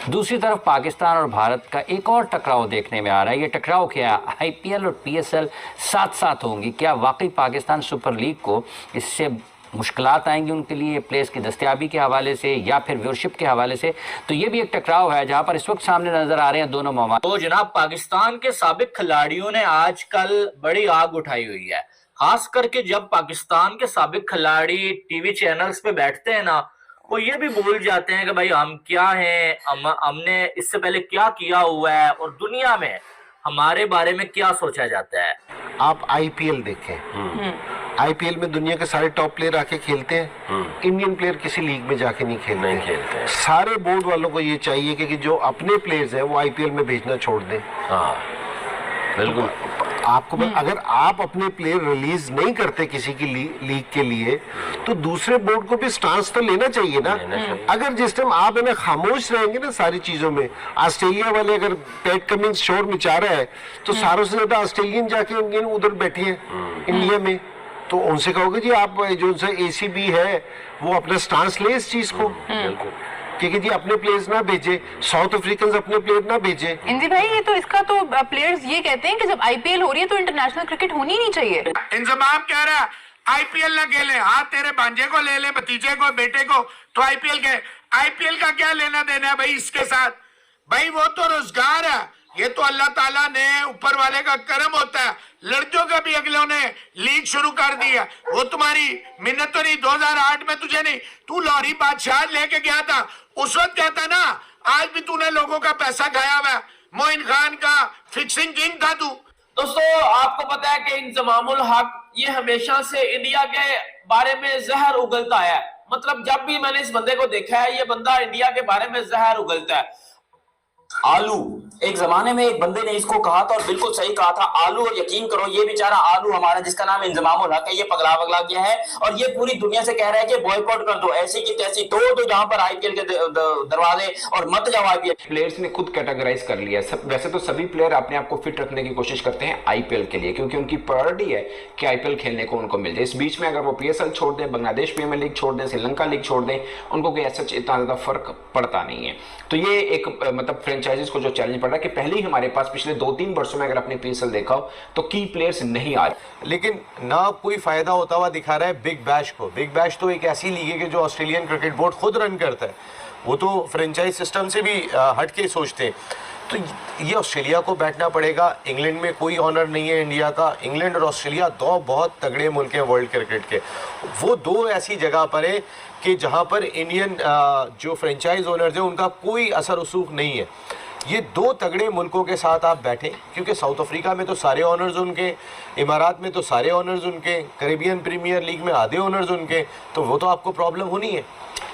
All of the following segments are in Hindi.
दूसरी तरफ पाकिस्तान और भारत का एक और टकराव देखने में आ रहा है। ये टकराव क्या है? आईपीएल और पीएसएल साथ साथ होंगी। क्या वाकई पाकिस्तान सुपर लीग को इससे मुश्किलात आएंगी उनके लिए प्लेयर्स की दस्तयाबी के हवाले से या फिर व्यूअरशिप के हवाले से? तो ये भी एक टकराव है जहां पर इस वक्त सामने नजर आ रहे हैं दोनों ममालिक। तो जनाब, पाकिस्तान के साबिक खिलाड़ियों ने आजकल बड़ी आग उठाई हुई है। खास करके जब पाकिस्तान के साबिक खिलाड़ी टीवी चैनल्स पे बैठते हैं ना, वो ये भी भूल जाते हैं कि भाई हम क्या हैं, हमने इससे पहले क्या किया हुआ है और दुनिया में हमारे बारे में क्या सोचा जाता है। आप आईपीएल देखें, आईपीएल में दुनिया के सारे टॉप प्लेयर आके खेलते हैं। इंडियन प्लेयर किसी लीग में जाके नहीं खेलते। सारे बोर्ड वालों को ये चाहिए कि जो अपने प्लेयर्स हैं वो आईपीएल में भेजना छोड़ दें। बिल्कुल। आपको अगर आप अपने प्लेयर रिलीज नहीं करते किसी की लीग के लिए, तो दूसरे बोर्ड को भी स्टांस तो लेना चाहिए ना। अगर जिस टाइम आप है ना खामोश रहेंगे ना सारी चीजों में, ऑस्ट्रेलिया वाले अगर पैट कमिंस शोर मचा रहा है तो सारों से ज्यादा ऑस्ट्रेलियन जाके उधर बैठे हैं इंडिया में, तो उनसे कहोगे जी आप जो एसीबी है वो अपना स्टांस ले इस चीज को, क्योंकि जी अपने प्लेयर्स ना भेजे, साउथ अफ्रीकन अपने प्लेयर ना भेजे। इंजी भाई, ये तो इसका तो प्लेयर्स ये कहते हैं कि जब आईपीएल हो रही है तो इंटरनेशनल क्रिकेट होनी ही नहीं चाहिए। इंजमाम कह रहा है आईपीएल ना खेले। हाँ, तेरे भांजे को ले ले, भतीजे को, बेटे को, तो आईपीएल के। आईपीएल का क्या लेना देना है भाई इसके साथ? भाई वो तो रोजगार है, ये तो अल्लाह ताला ने ऊपर वाले का करम होता है। लड़कियों का भी अगलों ने लीग शुरू कर दी है। वो तुम्हारी मिन्नत तो नहीं, 2008 में तुझे नहीं, तू लाहौरी बादशाह लेके गया था, उस वक्त कहता ना, आज भी तूने लोगों का पैसा खाया हुआ है। मोइन खान का फिक्सिंग किंग था तू। दोस्तों, आपको पता है कि इंजमामुल हक ये हमेशा से इंडिया के बारे में जहर उगलता है। मतलब जब भी मैंने इस बंदे को देखा है, ये बंदा इंडिया के बारे में जहर उगलता है। आलू, एक जमाने में एक बंदे ने इसको कहा था और बिल्कुल सही कहा था, आलू। और यकीन करो ये बेचारा आलू हमारा, जिसका नाम इंजमामुल हक है, ये पगला गया है और ये पूरी दुनिया से कह रहा है कि बॉयकॉट कर दो, ऐसी की तैसी तोड़ दो जहां पर आईपीएल के दरवाजे, और मत जाओ आईपीएल। प्लेयर्स ने खुद कैटेगराइज कर लिया है। वैसे तो सभी प्लेयर अपने आप को फिट रखने की कोशिश करते हैं आईपीएल के लिए, क्योंकि उनकी प्रायोरिटी है कि आईपीएल खेलने को उनको मिल जाए। इस बीच में अगर वो पीएसएल छोड़ दें, बांग्लादेश प्रीमियर लीग छोड़ दें, श्रीलंका लीग छोड़ दें, उनको कोई ऐसा इतना ज्यादा फर्क पड़ता नहीं है। तो ये एक मतलब फ्रेंचाइजीज को जो चैलेंज पड़ रहा है कि पहले ही हमारे पास पिछले 2-3 वर्षों में अगर अपने पीएसएल देखा हो तो की प्लेयर्स नहीं आ रहे, लेकिन ना कोई फायदा होता हुआ दिखा रहा है बिग बैश को। बिग बैश तो एक ऐसी लीग है कि जो ऑस्ट्रेलियन क्रिकेट बोर्ड खुद रन करता है, वो तो फ्रेंचाइज सिस्टम से भी हट के सोचते हैं। तो ये ऑस्ट्रेलिया को बैठना पड़ेगा। इंग्लैंड में कोई ऑनर नहीं है इंडिया का। इंग्लैंड और ऑस्ट्रेलिया दो बहुत तगड़े मुल्क हैं वर्ल्ड क्रिकेट के। वो दो ऐसी जगह पर है कि जहाँ पर इंडियन जो फ्रेंचाइज ओनर्स हैं उनका कोई असर रसूख नहीं है। ये दो तगड़े मुल्कों के साथ आप बैठें, क्योंकि साउथ अफ्रीका में तो सारे ऑनर्स उनके, इमारात में तो सारे ऑनर्स उनके, कैरेबियन प्रीमियर लीग में आधे ऑनर्स उनके, तो वो तो आपको प्रॉब्लम होनी है।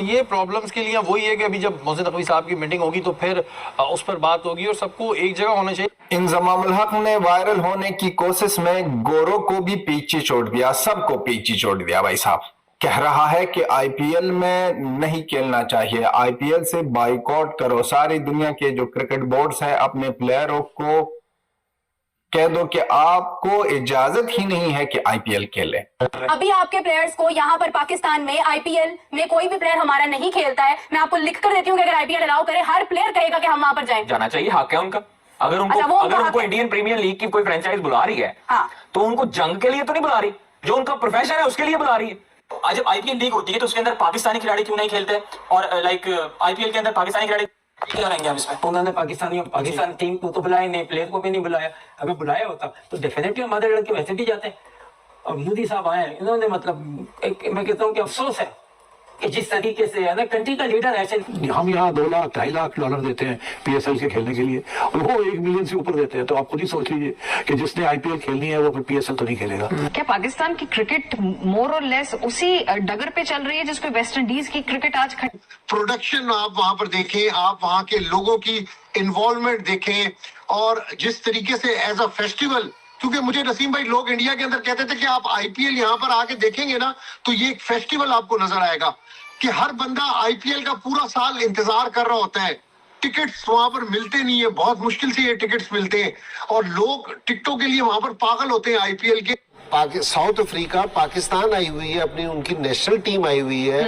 ये प्रॉब्लम्स के लिए वही है कि अभी जब मोहसिन नकवी साहब की मीटिंग होगी तो फिर उस पर बात होगी और सबको एक जगह होना चाहिए। इंजमामुल हक ने वायरल होने की कोशिश में गोरों को भी पीछे छोड़ दिया, सबको पीछे छोड़ दिया। भाई साहब कह रहा है कि आईपीएल में नहीं खेलना चाहिए, आईपीएल से बाइकआउट करो। सारी दुनिया के जो क्रिकेट बोर्ड्स हैं अपने प्लेयरों को कह दो कि आपको इजाजत ही नहीं है कि आईपीएल खेले। अभी आपके प्लेयर्स को यहाँ पर पाकिस्तान में आईपीएल में कोई भी प्लेयर हमारा नहीं खेलता है, मैं आपको लिख कर देती हूँ कि अगर आईपीएल अलाउ करे हर प्लेयर कहेगा कि हम वहां पर जाएं। जाना चाहिए, हक है उनका। अगर उनको इंडियन प्रीमियर लीग की कोई फ्रेंचाइज बुला रही है तो उनको जंग के लिए तो नहीं बुला रही, जो उनका प्रोफेशन है उसके लिए बुला रही है। आज जब आईपीएल लीग होती है तो उसके अंदर पाकिस्तानी खिलाड़ी क्यों नहीं खेलते? और लाइक आईपीएल के अंदर पाकिस्तानी खिलाड़ी क्या रहेंगे हम इसमें? उन्होंने पाकिस्तान टीम को तो बुलाया नहीं, प्लेयर को भी नहीं बुलाया। अगर बुलाया होता तो डेफिनेटली हमारे लड़के वैसे भी जाते। और मोदी साहब आए, इन्होंने मतलब एक मैं कहता हूँ कि अफसोस है कि जिस तरीके से है ना कंट्री का लीडर ऐसे। हम यहाँ 2 लाख 2.5 लाख डॉलर देते हैं पीएसएल के खेलने के लिए और वो 1 मिलियन से ऊपर देते हैं। तो आप खुद ही सोच लीजिए कि जिसने आईपीएल खेलनी है वो फिर पीएसएल तो नहीं खेलेगा। क्या पाकिस्तान की क्रिकेट मोर और लेस उसी डगर पे चल रही है जिसपे वेस्ट इंडीज की क्रिकेट आज प्रोडक्शन आप वहां पर देखें, आप वहां के लोगों की इन्वॉल्वमेंट देखें, और जिस तरीके से एज अ फेस्टिवल, क्योंकि मुझे नसीम भाई लोग इंडिया के अंदर कहते थे कि आप आईपीएल यहाँ पर आके देखेंगे ना तो ये एक फेस्टिवल आपको नजर आएगा कि हर बंदा आईपीएल का पूरा साल इंतजार कर रहा होता है। टिकट्स वहां पर मिलते नहीं है, बहुत मुश्किल से ये टिकट्स मिलते हैं और लोग टिकटों के लिए वहां पर पागल होते हैं आईपीएल के। साउथ अफ्रीका, पाकिस्तान आई हुई है, अपनी उनकी नेशनल टीम आई हुई है।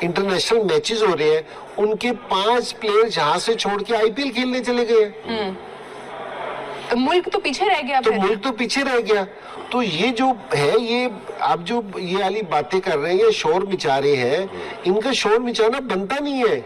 इंटरनेशनल मैचेस हो रहे हैं, उनके 5 प्लेयर यहाँ से छोड़ के आईपीएल खेलने चले गए। तो मुल्क तो पीछे रह गया। तो मुल्क तो पीछे रह गया। तो ये जो है, ये आप जो ये वाली बातें कर रहे हैं, ये शोर मचा रहे हैं, इनका शोर मचाना बनता नहीं है।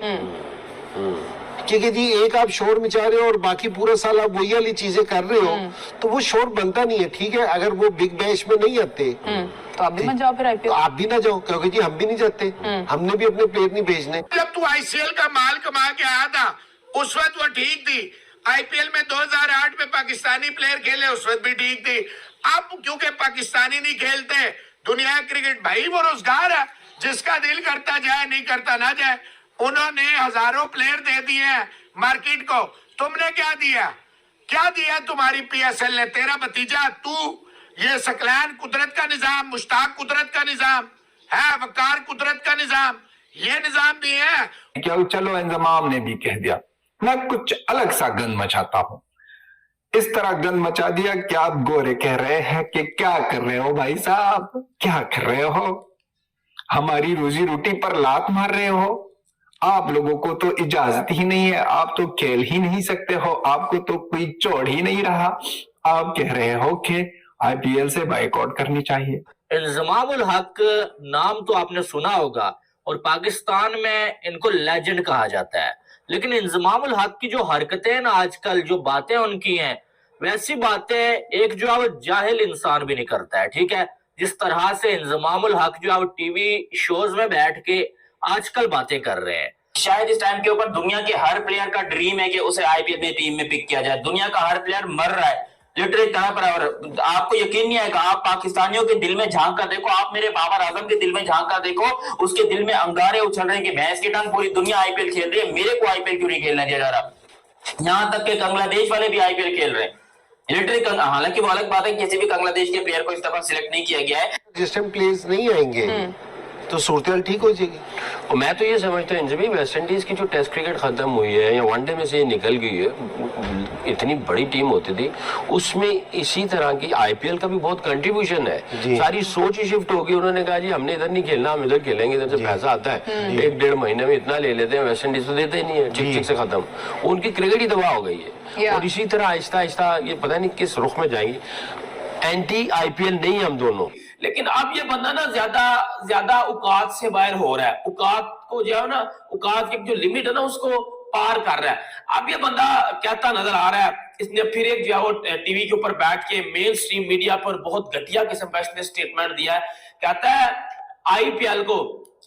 क्योंकि जी एक आप शोर मचा रहे हो और बाकी पूरा साल आप वही वाली चीजें कर रहे हो, तो वो शोर बनता नहीं है। ठीक है, अगर वो बिग बैश में नहीं आते तो आप भी मत जाओ फिर आईपीएल। तो आप भी ना जाओ, क्योंकि जी हम भी नहीं जाते, हमने भी अपने प्लेयर नहीं भेजने। जब तू आईसीएल का माल कमा के आया था उस वक्त वो ठीक थी, आईपीएल में 2008 में पाकिस्तानी प्लेयर खेले उस वक्त भी ठीक थी। अब क्योंकि पाकिस्तानी नहीं खेलते, दुनिया क्रिकेट भाई वो रोजगार है, जिसका दिल करता जाए, नहीं करता ना जाए। उन्होंने हजारों प्लेयर दे दिए हैं मार्केट को, तुमने क्या दिया? क्या दिया तुम्हारी पीएसएल ने? तेरा भतीजा तू, ये सकलैन कुदरत का निजाम, मुश्ताक कुदरत का निजाम है, वकार कुदरत का निजाम, ये निजाम दिए हैं। क्या चलो इंजमाम ने भी कह दिया, मैं कुछ अलग सा गंद मचाता हूं। इस तरह गंद मचा दिया कि आप गोरे कह रहे हैं कि क्या कर रहे हो भाई साहब, क्या कर रहे हो, हमारी रोजी रोटी पर लात मार रहे हो। आप लोगों को तो इजाजत ही नहीं है, आप तो खेल ही नहीं सकते हो, आपको तो कोई छोड़ ही नहीं रहा। आप कह रहे हो कि आईपीएल से बाइकआउट करनी चाहिए। इंजमामुल हक नाम तो आपने सुना होगा और पाकिस्तान में इनको लेजेंड कहा जाता है, लेकिन इंजमामुल हक की जो हरकतें ना आजकल, जो बातें उनकी हैं, वैसी बातें एक जो है जाहिल इंसान भी नहीं करता है। ठीक है, जिस तरह से इंजमामुल हक जो है टीवी शोज में बैठ के आजकल बातें कर रहे हैं, शायद इस टाइम के ऊपर दुनिया के हर प्लेयर का ड्रीम है कि उसे आईपीएल में टीम में पिक किया जाए। दुनिया का हर प्लेयर मर रहा है लिटरली तरह पर। और आपको यकीन नहीं आएगा, आप पाकिस्तानियों के दिल में झांक कर देखो, आप मेरे बाबर आजम के दिल में झांक कर देखो, उसके दिल में अंगारे उछल रहे हैं कि भैंस की टांग पूरी दुनिया आईपीएल खेल रही है, मेरे को आईपीएल क्यों नहीं खेलने दिया जा रहा। यहाँ तक कि बांग्लादेश वाले भी आईपीएल खेल रहे हैं लिटरली। हालांकि वो अलग बात है, किसी भी बांग्लादेश के प्लेयर को इस दफा सिलेक्ट नहीं किया गया है। जिस टाइम प्लेयर्स नहीं आएंगे तो सूरत ठीक हो जाएगी। और मैं तो ये समझता हूँ जब वेस्ट इंडीज की जो टेस्ट क्रिकेट खत्म हुई है या वनडे में से ये निकल गई है, इतनी बड़ी टीम होती थी, उसमें इसी तरह की आईपीएल का भी बहुत कंट्रीब्यूशन है। सारी सोच ही शिफ्ट होगी, उन्होंने कहा जी हमने इधर नहीं खेलना, हम इधर खेलेंगे, इधर से पैसा आता है, 1-1.5 महीने में इतना ले लेते हैं, वेस्ट इंडीज तो देते ही नहीं है, ठीक से खत्म, उनकी क्रिकेट ही तबाह हो गई है। और इसी तरह आहिस्ता आहिस्ता ये पता नहीं किस रुख में जाएंगी। एंटी आईपीएल नहीं हम दोनों, लेकिन अब ये बंदा ना ज्यादा औकात से बाहर हो रहा है, औकात को जो है ना, औकात की जो लिमिट है ना उसको पार कर रहा है। अब ये बंदा कहता नजर आ रहा है, इसने फिर एक जो है वो टीवी के ऊपर बैठ के मेन स्ट्रीम मीडिया पर बहुत घटिया किस्म का इसने स्टेटमेंट दिया है। कहता है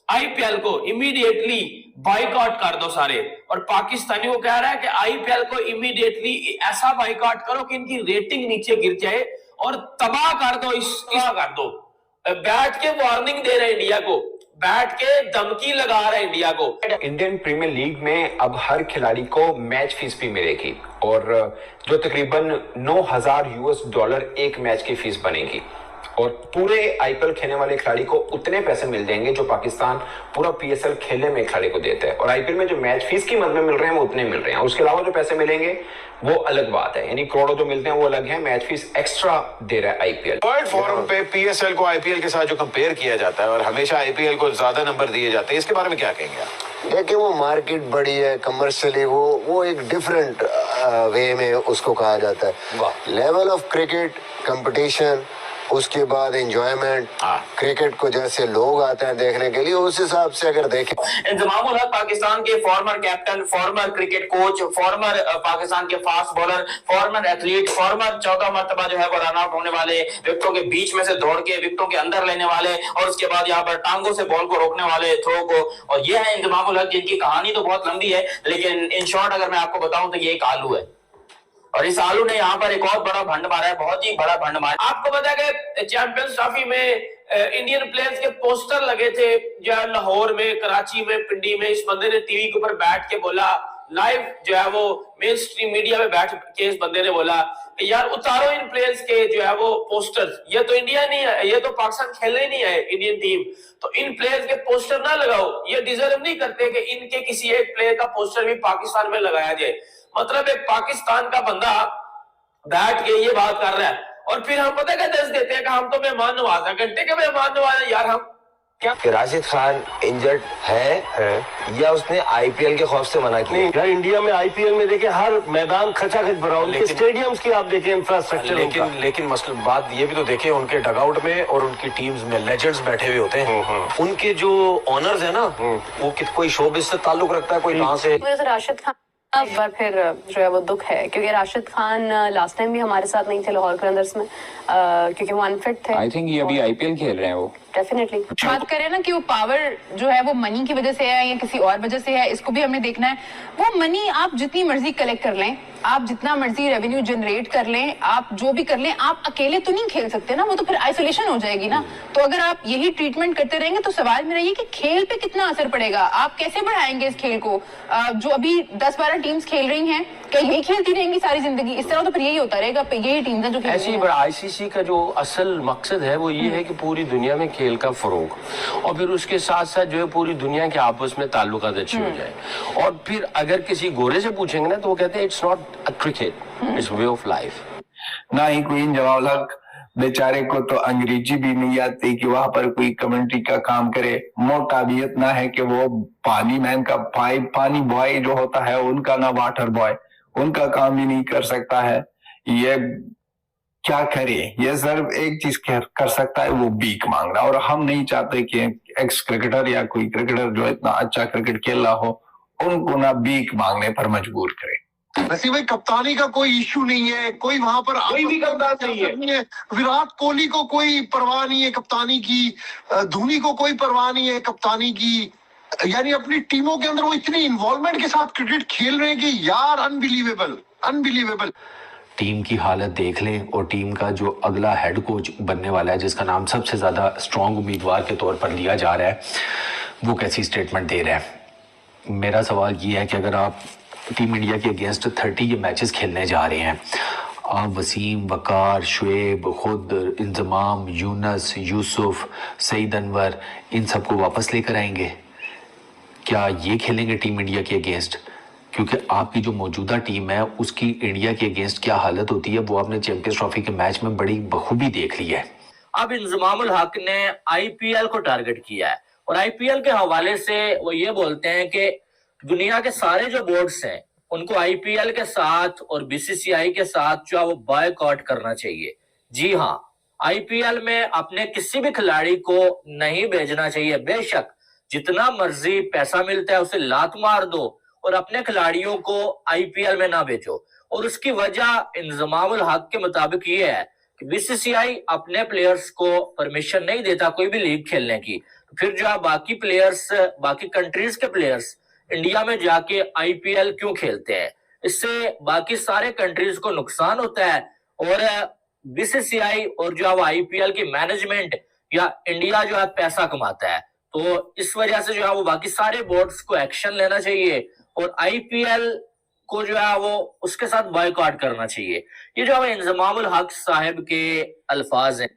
आईपीएल को इमीडिएटली बाइकआउट कर दो सारे, और पाकिस्तानी को कह रहा है कि आईपीएल को इमीडिएटली ऐसा बाइकआउट करो कि इनकी रेटिंग नीचे गिर जाए और तबाह कर दो, इसका कर दो। बैठ के वार्निंग दे रहे इंडिया को, बैठ के धमकी लगा रहे इंडिया को। इंडियन प्रीमियर लीग में अब हर खिलाड़ी को मैच फीस भी मिलेगी और जो तकरीबन $9,000 एक मैच की फीस बनेगी, और पूरे आईपीएल खेलने वाले खिलाड़ी को उतने पैसे मिल जाएंगे जो पाकिस्तान पूरा पीएसएल खेलने में खिलाड़ी को देता है। और आईपीएल में जो मैच फीस की मद में मिल रहे हैं वो उतने मिल रहे हैं, उसके अलावा जो पैसे मिलेंगे वो अलग बात है, यानी करोड़ों जो मिलते हैं वो अलग है, मैच फीस एक्स्ट्रा दे रहा है आईपीएल। वर्ल्ड फोरम पे पीएसएल को आईपीएल के साथ जो कंपेयर किया जाता है और हमेशा आईपीएल को ज्यादा नंबर दिए जाते हैं, इसके बारे में क्या कहेंगे आप? देखिए वो मार्केट बड़ी है, कमर्शियली वो एक डिफरेंट वे में उसको कहा जाता है। लेवल ऑफ क्रिकेट कंपटीशन, उसके बाद एंजॉयमेंट, क्रिकेट को जैसे लोग आते हैं देखने के लिए, उस हिसाब से अगर देखें। इंजमामुल हक पाकिस्तान के former captain, former cricket coach, former Pakistan के fast bowler, former athlete, former 14 मरतबा जो है वो रन आउट होने वाले, विकेटों के बीच में से दौड़ के विकेटों के अंदर लेने वाले, और उसके बाद यहाँ पर टांगों से बॉल को रोकने वाले, थ्रो को। और ये है इंजमामुल हक, जिनकी कहानी तो बहुत लंबी है, लेकिन इन शॉर्ट अगर मैं आपको बताऊं तो ये एक आलू है, और इस आलू ने यहाँ पर एक और बड़ा भंड मारा है, बहुत ही बड़ा भंड मारा। आपको पता है कि चैंपियंस ट्रॉफी में इंडियन प्लेयर्स के पोस्टर लगे थे, जो है लाहौर में, कराची में, पिंडी में। इस बंदे ने टीवी के ऊपर बैठ के बोला, लाइव जो है वो मेन स्ट्रीम मीडिया में बैठ के इस बंदे ने बोला यार उतारो इन प्लेयर्स के जो है वो पोस्टर, ये तो इंडिया नहीं है, ये तो पाकिस्तान खेलने नहीं है इंडियन टीम, तो इन प्लेयर्स के पोस्टर ना लगाओ, ये डिजर्व नहीं करते कि इनके किसी एक प्लेयर का पोस्टर भी पाकिस्तान में लगाया जाए। मतलब एक पाकिस्तान का बंदा बैठ के ये बात कर रहा है, और फिर हम पता क्या दस देते हैं कि हम तो मेहमान नवाज है, घंटे के मेहमान नवाज है यार। हम क्या कि राशिद खान इंजर्ड है या उसने आईपीएल के खौफ से मना किया? यार इंडिया में आईपीएल में देखे हर मैदान खचाखच भरा, उनके स्टेडियम्स की आप देखें इंफ्रास्ट्रक्चर, लेकिन मसला बात ये भी तो देखें, उनके डगआउट में और उनकी टीम्स में लेजेंड्स बैठे हुए होते हैं। उनके जो ऑनर्स है ना, वो कोई शोबिज से ताल्लुक रखता है, कोई कहाँ से। मुझे तो राशिद खान एक बार फिर जो है वो दुख है, क्योंकि राशिद खान लास्ट टाइम भी हमारे साथ नहीं थे लाहौर कलंदर्स में, क्योंकि वो अनफिट थे। आई थिंक ये अभी आईपीएल खेल रहे हैं वो। डेफिनेटली बात करें ना कि वो पावर जो है वो मनी की वजह से है या किसी और वजह से है, इसको भी हमने देखना है। वो मनी आप जितनी मर्जी कलेक्ट कर लें, आप जितना मर्जी रेवेन्यू जनरेट कर लें, आप जो भी कर लें, आप अकेले तो नहीं खेल सकते ना, वो तो फिर आइसोलेशन हो जाएगी ना। तो अगर आप यही ट्रीटमेंट करते रहेंगे तो सवाल मेरा ये कि खेल पे कितना असर पड़ेगा, आप कैसे बढ़ाएंगे इस खेल को? जो अभी 10-12 टीम्स खेल रही हैं, क्या यही खेलती रहेंगी सारी जिंदगी? इस तरह तो फिर यही होता रहेगा, यही टीम्स हैं जो खेल ऐसी बड़ा आईसीसी का जो असल मकसद है वो ये है कि पूरी दुनिया में खेल का फरोग, और फिर उसके साथ साथ जो है पूरी दुनिया के आपस में ताल्लुकात अच्छे हो जाए। और फिर अगर किसी गोरे से पूछेंगे ना तो वो कहते हैं it's not a cricket, it's way of life. ना ही क्वीन जवाब हक बेचारे को तो अंग्रेजी भी नहीं आती कि वहां पर कोई कमेंट्री का काम करे। मोटा भी इतना है कि वो पानी मैन का पानी बॉय जो होता है उनका ना वाटर बॉय, उनका काम भी नहीं कर सकता है। ये क्या करे? ये सिर्फ एक चीज कर सकता है, वो भीख मांगना। और हम नहीं चाहते कि एक्स क्रिकेटर या कोई क्रिकेटर जो इतना अच्छा क्रिकेट खेल रहा हो उनको ना भीख मांगने पर मजबूर करे। नसीब भाई, कप्तानी का कोई इश्यू नहीं है, कोई वहां पर कोई भी कप्तान नहीं है। विराट कोहली को कोई परवाह नहीं है कप्तानी की, धोनी को कोई परवाह नहीं है कप्तानी की। यानी अपनी टीमों के अंदर वो इतनी इन्वॉल्वमेंट के साथ क्रिकेट खेल रहे हैं कि यार अनबिलीवेबल। टीम की हालत देख लें और टीम का जो अगला हेड कोच बनने वाला है, जिसका नाम सबसे ज़्यादा स्ट्रॉन्ग उम्मीदवार के तौर पर लिया जा रहा है, वो कैसी स्टेटमेंट दे रहा है। मेरा सवाल ये है कि अगर आप टीम इंडिया के अगेंस्ट 30 ये मैचेस खेलने जा रहे हैं, आप वसीम, वकार, शुएब, खुद, इंजमाम, यूनस, यूसुफ, सईद अनवर, इन सबको वापस लेकर आएंगे? क्या ये खेलेंगे टीम इंडिया के अगेंस्ट? क्योंकि आपकी जो मौजूदा टीम है उसकी इंडिया के अगेंस्ट क्या हालत होती है वो आपने चैंपियंस ट्रॉफी के मैच में बड़ी बखूबी देख ली है। अब इंजमामुल हक ने आईपीएल को टारगेट किया है और आईपीएल के हवाले से वो ये बोलते हैं कि दुनिया के सारे जो बोर्ड्स हैं उनको आईपीएल के साथ और बीसीसीआई के साथ जो है वो बॉयकॉट करना चाहिए। जी हाँ, आईपीएल में अपने किसी भी खिलाड़ी को नहीं भेजना चाहिए। बेशक जितना मर्जी पैसा मिलता है उसे लात मार दो और अपने खिलाड़ियों को आईपीएल में ना भेजो। और उसकी वजह इंजमामुल हक के मुताबिक ये है कि बीसीसीआई अपने प्लेयर्स को परमिशन नहीं देता कोई भी लीग खेलने की, फिर जो है बाकी प्लेयर्स, बाकी कंट्रीज के प्लेयर्स इंडिया में जाके आईपीएल क्यों खेलते हैं? इससे बाकी सारे कंट्रीज को नुकसान होता है और बीसीसीआई और जो है आईपीएल की मैनेजमेंट या इंडिया जो है पैसा कमाता है। तो इस वजह से जो है वो बाकी सारे बोर्ड्स को एक्शन लेना चाहिए और आईपीएल को जो है वो उसके साथ बॉयकॉट करना चाहिए। ये जो है इंजमामुल हक साहब के अल्फाज हैं।